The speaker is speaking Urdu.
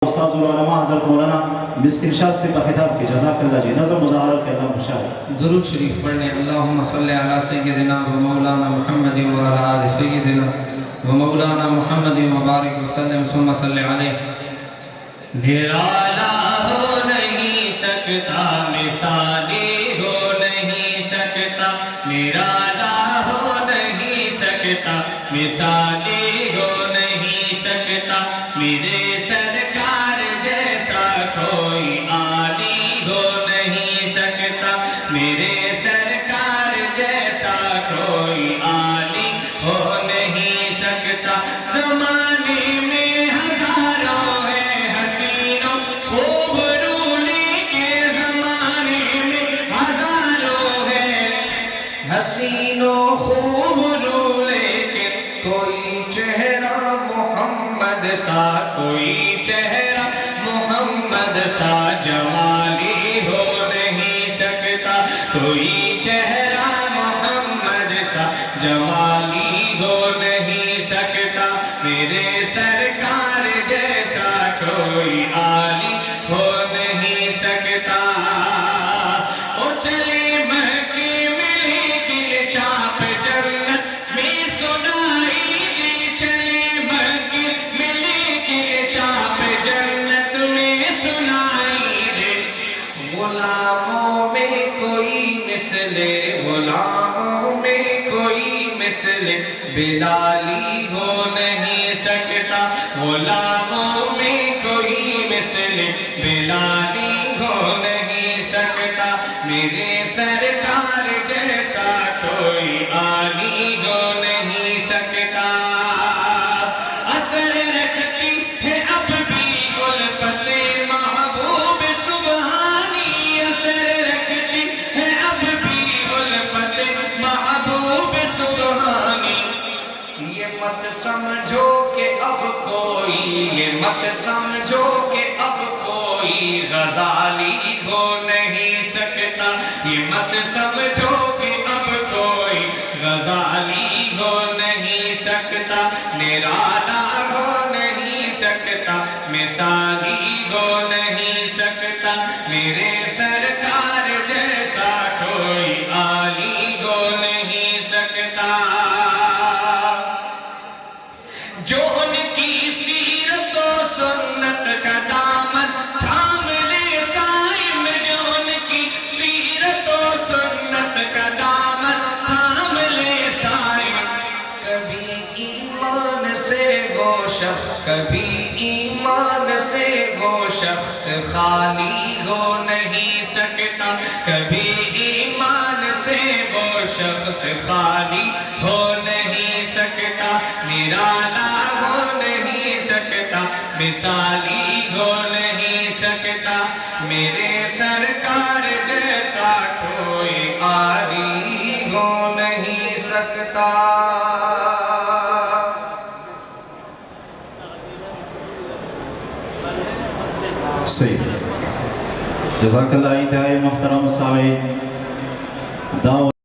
استاذ العلماء حضرت مولانا مسکن شاہ سے کا خطاب کی جزاک اللہ جی نظم مظاہرہ کے اللہ خوشحال درود شریف پڑھنے اللہم صلی علی سیدنا و مولانا محمد و آل سیدنا و مولانا محمد و بارک وسلم ثم صلی علیہ. نرالا ہو نہیں سکتا مثالی ہو نہیں سکتا نرالا ہو نہیں سکتا مثالی ہو نہیں سکتا میرے سرکار جیسا کوئی عالی ہو نہیں سکتا میرے سرکار جیسا کوئی عالی ہو نہیں سکتا. زمانے میں ہزاروں ہیں حسینوں خوب رولی کے زمانے میں ہزاروں ہیں حسینوں خوب رو لیکن کوئی چہرہ محمد سا کوئی چہرہ محمد سا جمالی ہو نہیں سکتا کوئی چہرہ محمد سا جمالی ہو نہیں سکتا میرے سرکار جیسا کوئی عالی ہو نہیں سکتا. او چلے مکی ملی کل چاپ جنت میں سنائی دی چلے مکی ملی کل چاپ جنت میں سنائی دے غلاموں میں کوئی مثل غلاموں میں کوئی مثل بلالی ہو نہیں سکتا غلاموں میں کوئی مثل بلالی ہو نہیں سکتا میرے سرکار جیسا کوئی عالی ہو نہیں سکتا. اثر رکھتی ہے اب بھی الفت محبوب سبحانی اثر رکھتی ہے اب بھی الفت محبوب سبحانی. یہ مت سمجھو کہ اب کوئی یہ مت سمجھو کہ اب کوئی غزالی ہو نہیں سکتا یہ مت سمجھو کہ اب کوئی غزالی ہو نہیں سکتا نرالا ہو نہیں سکتا مثالی ہو نہیں سکتا میرے سرکار جیسا کوئی عالی ہو نہیں سکتا. جو ان کی سیرت و سنت کا دامن تھام لے سائم جو ان کی سیرت و سنت کا دامن تھام لے سائم کبھی ایمان سے وہ شخص کبھی ایمان سے وہ شخص خالی ہو نہیں سکتا کبھی ایمان سے وہ شخص خالی ہو نہیں سکتا نرالا ہو نہیں سکتا مثالی ہو نہیں سکتا میرے سرکار جیسا کوئی عالی ہو نہیں سکتا. صحیح جزاک اللہ انتہائی محترم سامعین دعوت